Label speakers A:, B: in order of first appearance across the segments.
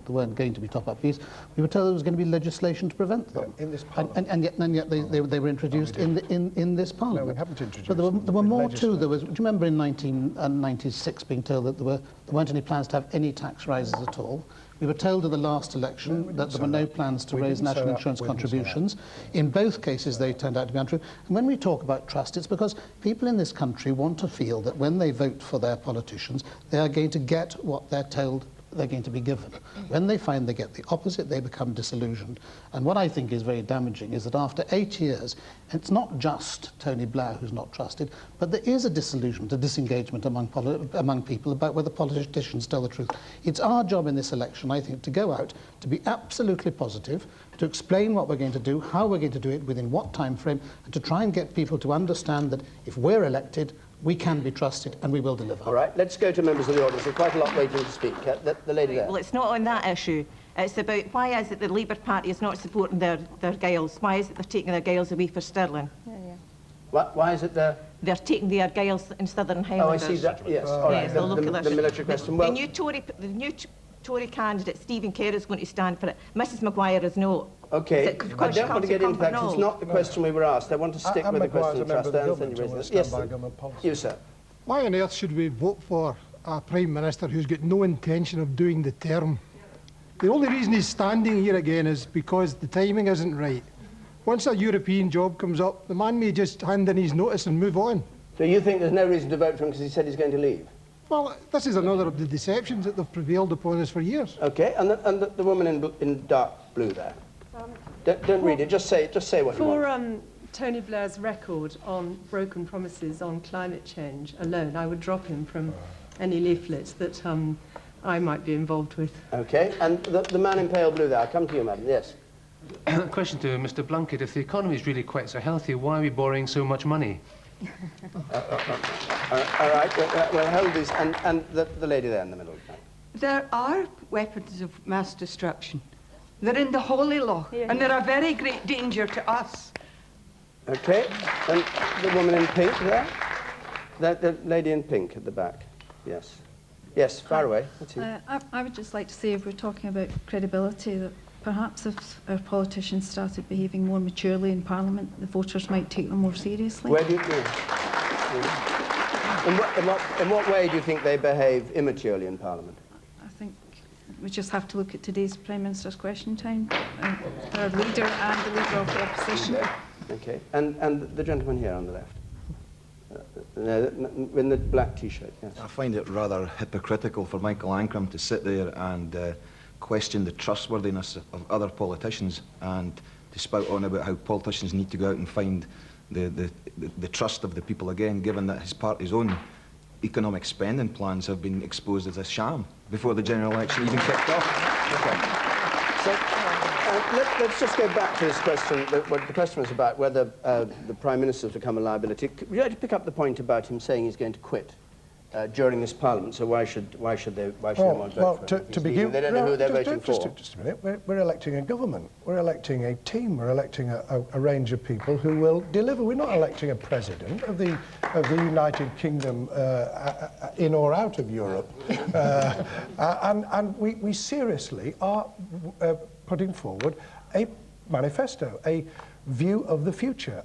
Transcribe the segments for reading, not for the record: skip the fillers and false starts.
A: that there weren't going to be top-up fees. We were told there was going to be legislation to prevent them.
B: In this Parliament.
A: And yet they were introduced in this Parliament.
B: No, we haven't introduced
A: So there were more too. Do you
B: legislation.
A: remember in 1996 being told that there weren't any plans to have any tax rises at all? We were told in the last election that there were no plans to raise national insurance contributions. In both cases, they turned out to be untrue. And when we talk about trust, it's because people in this country want to feel that when they vote for their politicians, they are going to get what they're told they're going to be given. When they find they get the opposite, they become disillusioned. And what I think is very damaging is that after 8 years, it's not just Tony Blair who's not trusted, but there is a disillusionment, a disengagement among people about whether politicians tell the truth. It's our job in this election, I think, to go out, to be absolutely positive, to explain what we're going to do, how we're going to do it, within what time frame, and to try and get people to understand that if we're elected, we can be trusted and we will deliver.
C: All right, let's go to members of the audience. There's quite a lot waiting to speak. The lady there.
D: Well, it's not on that issue. It's about why is it the Labour Party is not supporting their girls? Why is it they're taking their girls away for Stirling?
C: Why is it there?
D: They're taking their girls in Southern Highlanders.
C: Oh, I see that. Yes, all right.
D: Yes, look at
C: The
D: this.
C: military question. Well,
D: The new Tory candidate, Stephen Kerr, is going to stand for it. Mrs Maguire is not.
C: okay,
D: Is it
C: I don't want to get into that because it's not the question we were asked. I want to stick with the question of trust. Yes, you, sir.
E: Why on earth should we vote for a Prime Minister who's got no intention of doing the term? The only reason he's standing here again is because the timing isn't right. Once a European job comes up, the man may just hand in his notice and move on.
C: So you think there's no reason to vote for him because he said he's going to leave?
E: Well, this is another of the deceptions that they've prevailed upon us for years.
C: Okay, and the woman in dark blue there. Don't read it, just say what you want.
F: For Tony Blair's record on broken promises on climate change alone, I would drop him from any leaflets that I might be involved with.
C: Okay, and the man in pale blue there, I'll come to you, madam, yes.
G: Question to Mr. Blunkett. If the economy is really quite so healthy, why are we borrowing so much money?
C: All right, well, hold these, and the lady there in the middle.
H: There are weapons of mass destruction. They're in the Holy Law, and they're a very great danger to us.
C: Okay, and the woman in pink there? The lady in pink at the back, yes. Yes, far away.
I: I would just like to say, if we're talking about credibility, that perhaps if our politicians started behaving more maturely in Parliament, the voters might take them more seriously.
C: Where do you think? In what way do you think they behave immaturely in Parliament?
I: I think we just have to look at today's Prime Minister's question time. Our leader and the leader of the opposition.
C: Okay, and the gentleman here on the left. In the black T-shirt, yes.
J: I find it rather hypocritical for Michael Ancram to sit there and question the trustworthiness of other politicians and to spout on about how politicians need to go out and find the trust of the people again, given that his party's own economic spending plans have been exposed as a sham before the general election even kicked off.
C: Okay. So let's just go back to this question. What the question was about whether the Prime Minister's become a liability. Would you like to pick up the point about him saying he's going to quit during this Parliament? So why should they want to vote for him?
B: To begin,
C: they don't know who they're voting for.
B: Just a minute. We're electing a government. We're electing a team. We're electing a range of people who will deliver. We're not electing a president of the United Kingdom in or out of Europe. And we seriously are putting forward a manifesto, a view of the future,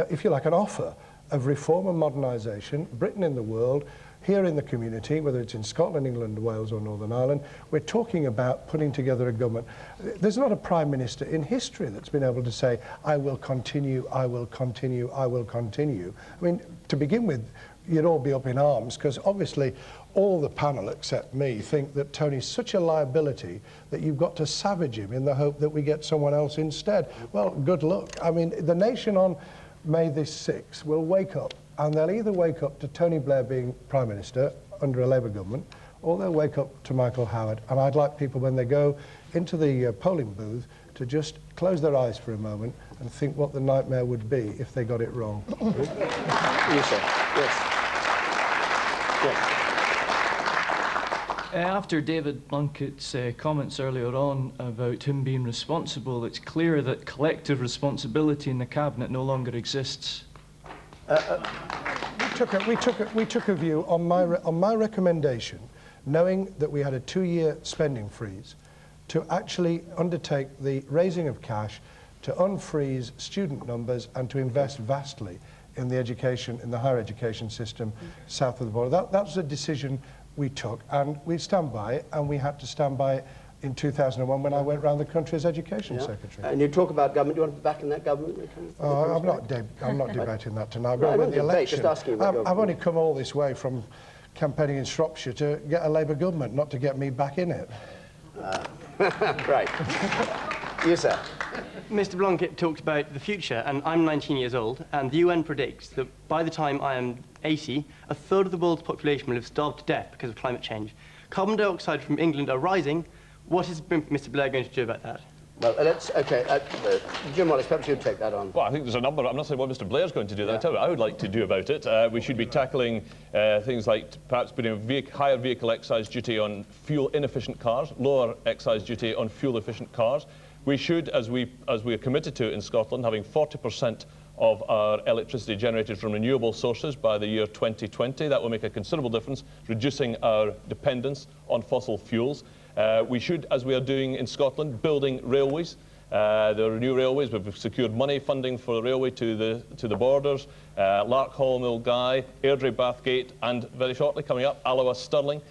B: if you like, an offer of reform and modernisation, Britain in the world, here in the community, whether it's in Scotland, England, Wales or Northern Ireland. We're talking about putting together a government. There's not a Prime Minister in history that's been able to say, I will continue, I will continue, I will continue. I mean, to begin with, you'd all be up in arms, because obviously all the panel, except me, think that Tony's such a liability that you've got to savage him in the hope that we get someone else instead. Well, good luck. I mean, the nation on May the 6th will wake up, and they'll either wake up to Tony Blair being Prime Minister under a Labour government, or they'll wake up to Michael Howard. And I'd like people, when they go into the polling booth, to just close their eyes for a moment and think what the nightmare would be if they got it wrong.
C: You, sir. Yes. Yes.
K: After David Blunkett's comments earlier on about him being responsible, it's clear that collective responsibility in the Cabinet no longer exists.
B: We took a view on my recommendation, knowing that we had a 2-year spending freeze, to actually undertake the raising of cash to unfreeze student numbers and to invest vastly in the education, in the higher education system south of the border. That was a decision we took, and we stand by it, and we had to stand by it in 2001 when I went around the country as Education Secretary.
C: And you talk about government. Do you want to be back in that government?
B: I'm not debating that tonight. I'm going to win the election.
C: Just asking about
B: I've only come all this way from campaigning in Shropshire to get a Labour government, not to get me back in it.
C: Right. You, sir.
L: Mr. Blunkett talked about the future, and I'm 19 years old, and the UN predicts that by the time I am 80, a third of the world's population will have starved to death because of climate change. Carbon dioxide from England are rising. What is Mr. Blair going to do about that?
C: Well, Jim Wallace, perhaps you'd take that on.
M: Well, I think there's a number. I'm not saying what Mr. Blair's going to do. That's what I would like to do about it. We should be tackling things like perhaps putting a higher vehicle excise duty on fuel-inefficient cars, lower excise duty on fuel-efficient cars. We should, as we are committed to in Scotland, having 40% of our electricity generated from renewable sources by the year 2020. That will make a considerable difference, reducing our dependence on fossil fuels. We should, as we are doing in Scotland, building railways. There are new railways. We've secured money funding for the railway to the borders, Larkhall, Milngavie, Airdrie, Bathgate, and very shortly coming up, Alloa, Stirling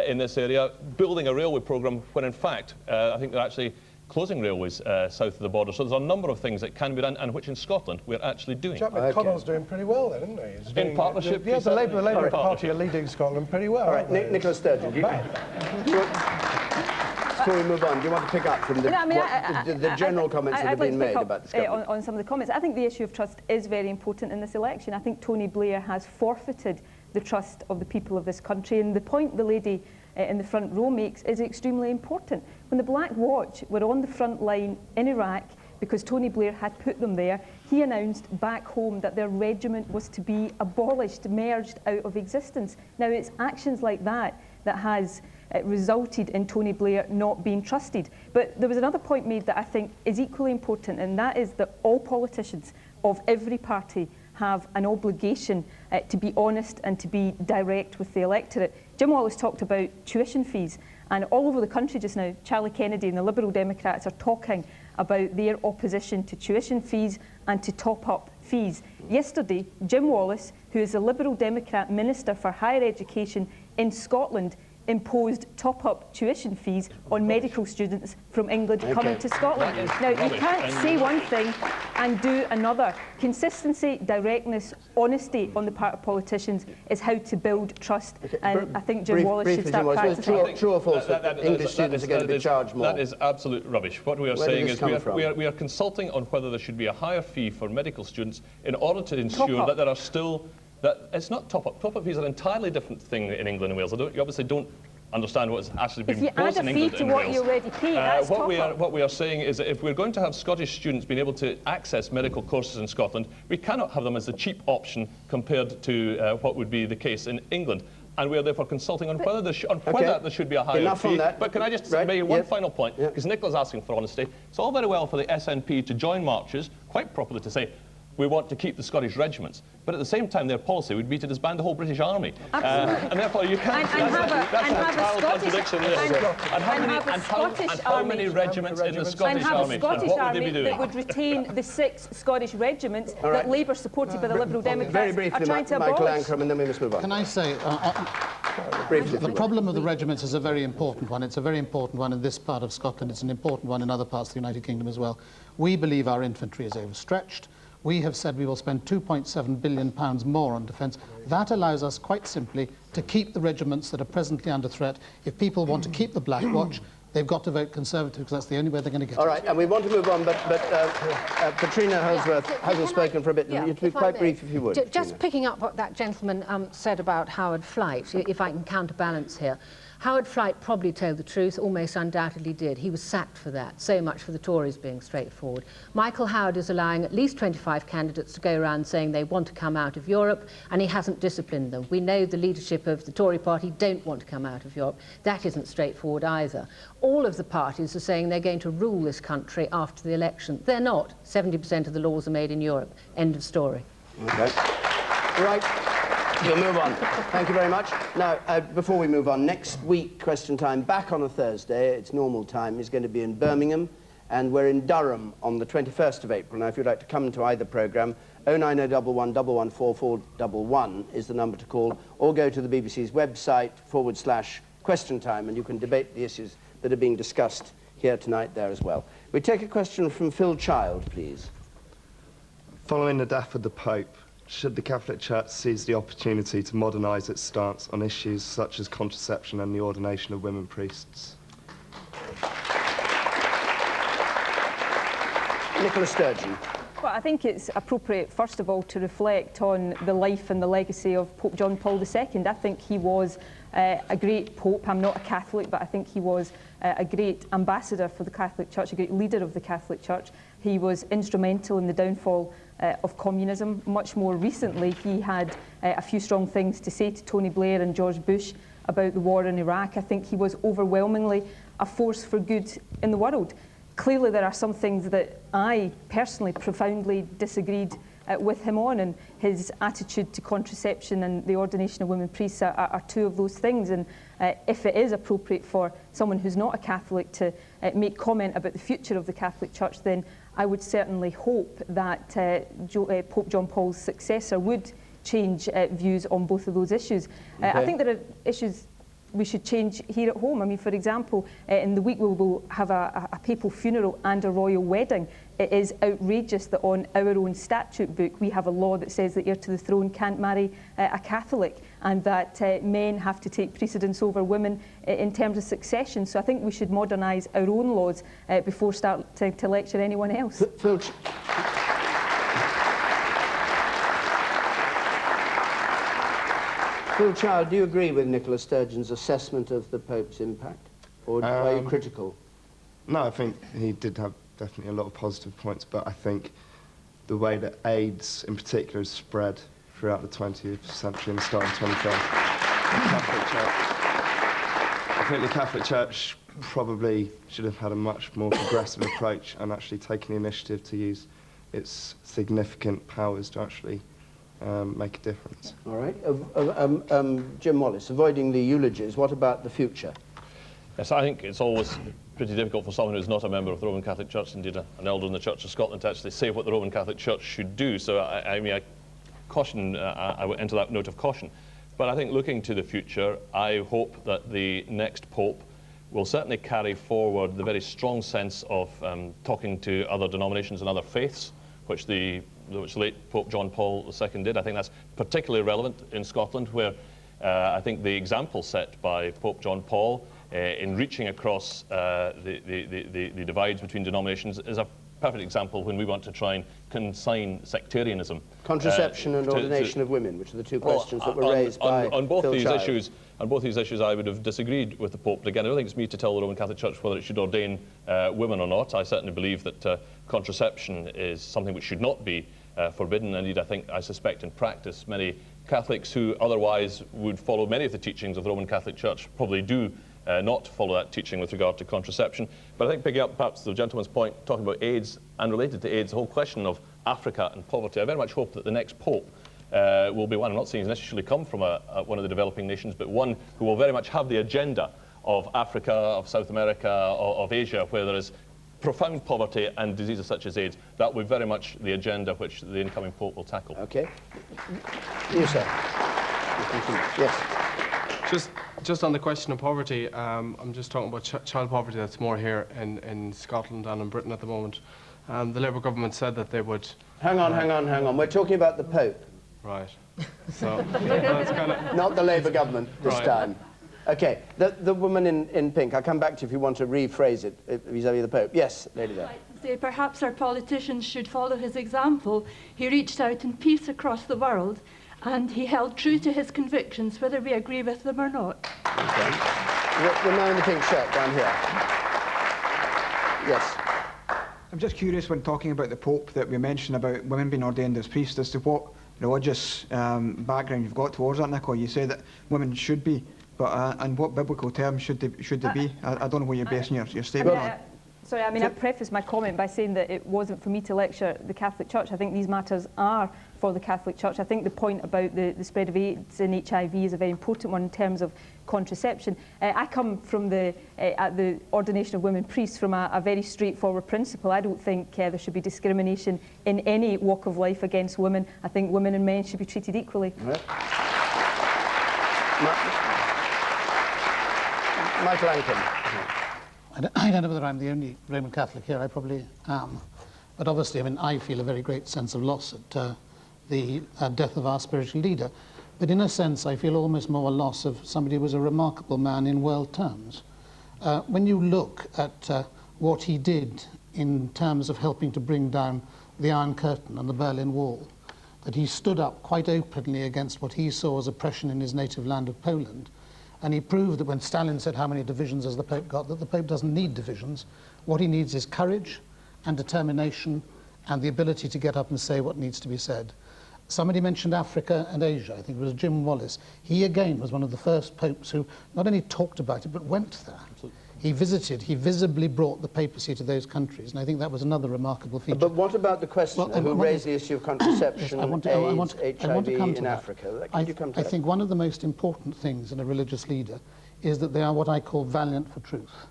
M: in this area. Building a railway programme when, in fact, I think they're actually closing railways south of the border. So there's a number of things that can be done, and which in Scotland we're actually doing.
B: Jack McConnell's doing pretty well then, isn't he? He's doing,
M: in partnership?
B: Yeah, the Labour Party are leading Scotland pretty well.
C: All right, Nicola Sturgeon, before we move on, do you want to pick up from the, the general comments that have been made about this government?
N: On some of the comments. I think the issue of trust is very important in this election. I think Tony Blair has forfeited the trust of the people of this country, and the point the lady in the front row makes is extremely important. When the Black Watch were on the front line in Iraq, because Tony Blair had put them there, he announced back home that their regiment was to be abolished, merged out of existence. Now, it's actions like that that has resulted in Tony Blair not being trusted. But there was another point made that I think is equally important, and that is that all politicians of every party have an obligation to be honest and to be direct with the electorate. Jim Wallace talked about tuition fees, and all over the country just now, Charlie Kennedy and the Liberal Democrats are talking about their opposition to tuition fees and to top-up fees. Yesterday, Jim Wallace, who is the Liberal Democrat Minister for Higher Education in Scotland, imposed top-up tuition fees on medical students from England coming to Scotland. Now, you can't say one thing and do another. Consistency, directness, honesty on the part of politicians is how to build trust, and I think Jim Wallace should start practicing.
C: True or false that English students are going to be charged more?
M: That is absolute rubbish. What we are saying is we are consulting on whether there should be a higher fee for medical students in order to ensure that there are still... That it's not top-up. Top-up fees are an entirely different thing in England and Wales. You obviously don't understand what's actually been proposed in England and Wales.
N: If you add a fee to what you already pay, that's top-up.
M: What we are saying is that if we're going to have Scottish students being able to access medical courses in Scotland, we cannot have them as the cheap option compared to what would be the case in England. And we are therefore consulting on whether there should be a higher fee. But can I just make one final point? Because Nicola's asking for honesty. It's all very well for the SNP to join marches, quite properly to say, we want to keep the Scottish regiments, but at the same time their policy would be to disband the whole British Army. And therefore you can't... That's a total contradiction. And how many regiments in the Scottish Army?
N: And have a Scottish Army that would retain the 6 Scottish regiments that Labour, supported by the Liberal Democrats, are trying to abolish.
C: Michael Ancram, and then we must move on.
A: Can I say, the problem of the regiments is a very important one. It's a very important one in this part of Scotland. It's an important one in other parts of the United Kingdom as well. We believe our infantry is overstretched. We have said we will spend £2.7 billion more on defence. That allows us, quite simply, to keep the regiments that are presently under threat. If people want to keep the Black Watch, they've got to vote Conservative, because that's the only way they're going to get it.
C: All right, and we want to move on, but Petrina Holdsworth hasn't spoken for a bit. You'd be quite brief if you would.
O: Just picking up what that gentleman said about Howard Flight, if I can counterbalance here. Howard Flight probably told the truth, almost undoubtedly did. He was sacked for that. So much for the Tories being straightforward. Michael Howard is allowing at least 25 candidates to go around saying they want to come out of Europe, and he hasn't disciplined them. We know the leadership of the Tory party don't want to come out of Europe. That isn't straightforward either. All of the parties are saying they're going to rule this country after the election. They're not. 70% of the laws are made in Europe. End of story.
C: Okay. Right. We'll move on. Thank you very much. Now, before we move on, next week, Question Time, back on a Thursday, it's normal time, is going to be in Birmingham, and we're in Durham on the 21st of April. Now, if you'd like to come to either programme, 09011 114411 is the number to call, or go to the BBC's website /Question Time, and you can debate the issues that are being discussed here tonight there as well. We take a question from Phil Child, please.
P: Following the death of the Pope, should the Catholic Church seize the opportunity to modernise its stance on issues such as contraception and the ordination of women priests?
C: Nicola Sturgeon.
N: Well, I think it's appropriate, first of all, to reflect on the life and the legacy of Pope John Paul II. I think he was a great Pope. I'm not a Catholic, but I think he was a great ambassador for the Catholic Church, a great leader of the Catholic Church. He was instrumental in the downfall of communism. Much more recently, he had a few strong things to say to Tony Blair and George Bush about the war in Iraq. I think he was overwhelmingly a force for good in the world. Clearly, there are some things that I personally profoundly disagreed with him on, and his attitude to contraception and the ordination of women priests are two of those things. And if it is appropriate for someone who's not a Catholic to make comment about the future of the Catholic Church, then I would certainly hope that Pope John Paul's successor would change views on both of those issues.
C: Okay.
N: I think there are issues we should change here at home. I mean, for example, in the week we will have a papal funeral and a royal wedding. It is outrageous that on our own statute book we have a law that says the heir to the throne can't marry a Catholic, and that men have to take precedence over women in terms of succession. So I think we should modernise our own laws before starting to lecture anyone else.
C: Phil Child, do you agree with Nicola Sturgeon's assessment of the Pope's impact? Or are you critical?
P: No, I think he did have definitely a lot of positive points, but I think the way that AIDS in particular has spread throughout the 20th century and the start of the 21st, I think the Catholic Church probably should have had a much more progressive approach and actually taken the initiative to use its significant powers to actually make a difference.
C: All right. Jim Wallace, avoiding the eulogies, what about the future?
M: Yes, I think it's always pretty difficult for someone who's not a member of the Roman Catholic Church, indeed an elder in the Church of Scotland, to actually say what the Roman Catholic Church should do. So I mean, I would enter that note of caution. But I think looking to the future, I hope that the next Pope will certainly carry forward the very strong sense of talking to other denominations and other faiths, which late Pope John Paul II did. I think that's particularly relevant in Scotland, where I think the example set by Pope John Paul in reaching across the divides between denominations is a perfect example when we want to try and consign sectarianism.
C: Contraception and ordination of women, which are the two questions that were raised by
M: on both
C: Phil
M: these
C: Child.
M: issues. On both these issues, I would have disagreed with the Pope. But again, I don't think it's me to tell the Roman Catholic Church whether it should ordain women or not. I certainly believe that contraception is something which should not be forbidden. Indeed, I suspect in practice many Catholics who otherwise would follow many of the teachings of the Roman Catholic Church probably do not follow that teaching with regard to contraception. But I think picking up perhaps the gentleman's point, talking about AIDS and related to AIDS, the whole question of Africa and poverty, I very much hope that the next Pope will be one, I'm not saying he's necessarily come from one of the developing nations, but one who will very much have the agenda of Africa, of South America, of Asia, where there is profound poverty and diseases such as AIDS. That will be very much the agenda which the incoming Pope will tackle.
C: Okay. You, sir. Yes.
Q: Just on the question of poverty, I'm just talking about child poverty that's more here in Scotland and in Britain at the moment. The Labour government said that they would...
C: Hang on. We're talking about the Pope.
Q: Right. So that's kind of...
C: Not the Labour government this time. Okay, the woman in pink, I'll come back to you if you want to rephrase it vis-à-vis the Pope. Yes, lady there.
R: Say perhaps our politicians should follow his example. He reached out in peace across the world, and he held true to his convictions, whether we agree with them or not.
C: Okay. The man in the pink shirt down here. Yes.
S: I'm just curious, when talking about the Pope, that we mentioned about women being ordained as priests, as to what religious background you've got towards that, Nicola. You say that women should be, but and what biblical terms should they be? I don't know where you're basing your statement on.
N: Sorry, I mean, I prefaced my comment by saying that it wasn't for me to lecture the Catholic Church. I think these matters are for the Catholic Church. I think the point about the spread of AIDS and HIV is a very important one in terms of contraception. I come from at the ordination of women priests from a very straightforward principle. I don't think there should be discrimination in any walk of life against women. I think women and men should be treated equally.
C: Right. Michael Ancram.
A: I don't know whether I'm the only Roman Catholic here. I probably am. But obviously, I mean, I feel a very great sense of loss at the death of our spiritual leader. But in a sense, I feel almost more a loss of somebody who was a remarkable man in world terms. When you look at what he did in terms of helping to bring down the Iron Curtain and the Berlin Wall, that he stood up quite openly against what he saw as oppression in his native land of Poland. And he proved that when Stalin said how many divisions has the Pope got, that the Pope doesn't need divisions. What he needs is courage and determination and the ability to get up and say what needs to be said. Somebody mentioned Africa and Asia. I think it was Jim Wallace. He, again, was one of the first popes who not only talked about it, but went there. Absolutely. He visited, he visibly brought the papacy to those countries, and I think that was another remarkable feature.
C: But what about the question who raised the issue of contraception, AIDS, HIV in Africa?
A: I think one of the most important things in a religious leader is that they are what I call valiant for truth,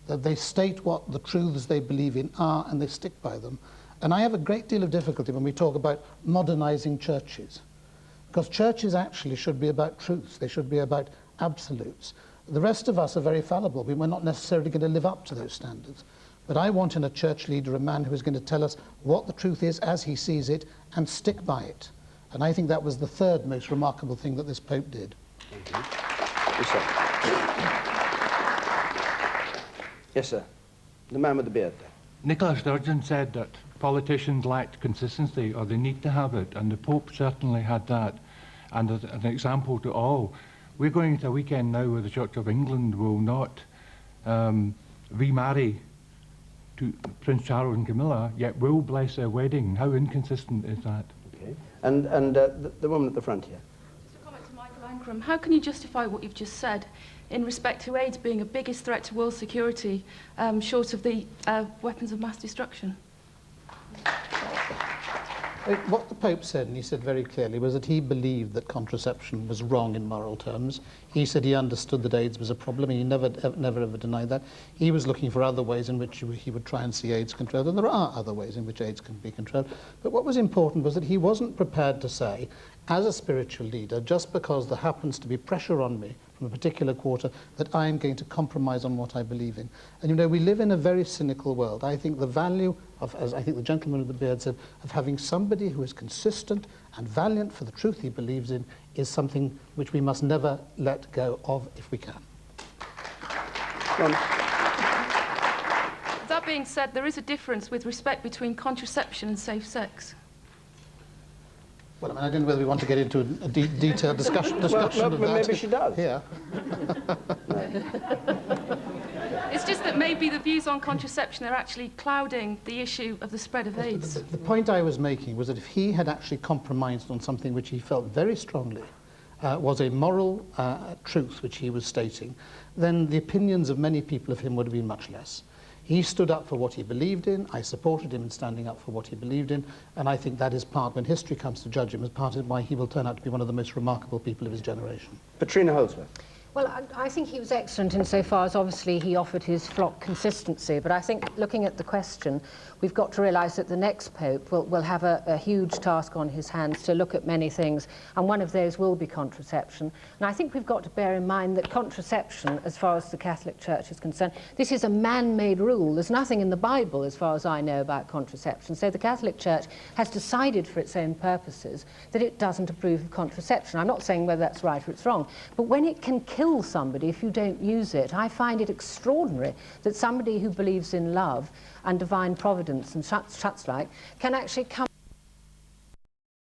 A: that they state what the truths they believe in are and they stick by them. And I have a great deal of difficulty when we talk about modernizing churches, because churches actually should be about truths, they should be about absolutes. The rest of us are very fallible. We're not necessarily going to live up to those standards. But I want in a church leader a man who is going to tell us what the truth is as he sees it and stick by it. And I think that was the third most remarkable thing that this Pope did.
C: Yes, sir. Yes, sir. The man with the beard there.
T: Nicola Sturgeon said that politicians lacked consistency, or they need to have it, and the Pope certainly had that. And as an example to all, we're going into a weekend now where the Church of England will not remarry to Prince Charles and Camilla, yet will bless their wedding. How inconsistent is that?
C: Okay. And the woman at the front here.
R: Just a comment to Michael Ancram. How can you justify what you've just said in respect to AIDS being a biggest threat to world security, short of the weapons of mass destruction?
A: What the Pope said, and he said very clearly, was that he believed that contraception was wrong in moral terms. He said he understood that AIDS was a problem. He never ever denied that. He was looking for other ways in which he would try and see AIDS controlled, and there are other ways in which AIDS can be controlled. But what was important was that he wasn't prepared to say, as a spiritual leader, just because there happens to be pressure on me from a particular quarter, that I am going to compromise on what I believe in. And you know, we live in a very cynical world. I think the value of, as I think the gentleman with the beard said, of having somebody who is consistent and valiant for the truth he believes in is something which we must never let go of if we can.
R: That being said, there is a difference with respect between contraception and safe sex.
A: Well, I mean, I don't know whether we want to get into a detailed discussion of that.
C: Maybe she does.
A: Yeah.
R: It's just that maybe the views on contraception are actually clouding the issue of the spread of AIDS.
A: The point I was making was that if he had actually compromised on something which he felt very strongly was a moral truth which he was stating, then the opinions of many people of him would have been much less. He stood up for what he believed in. I supported him in standing up for what he believed in, and I think that is part, when history comes to judge him, as part of why he will turn out to be one of the most remarkable people of his generation.
C: Petrina Holdsworth.
O: Well, I think he was excellent insofar as obviously he offered his flock consistency, but I think looking at the question, we've got to realise that the next Pope will have a huge task on his hands to look at many things, and one of those will be contraception. And I think we've got to bear in mind that contraception, as far as the Catholic Church is concerned, this is a man-made rule. There's nothing in the Bible, as far as I know, about contraception. So the Catholic Church has decided for its own purposes that it doesn't approve of contraception. I'm not saying whether that's right or it's wrong, but when it can kill somebody if you don't use it, I find it extraordinary that somebody who believes in love and divine providence and such like can actually come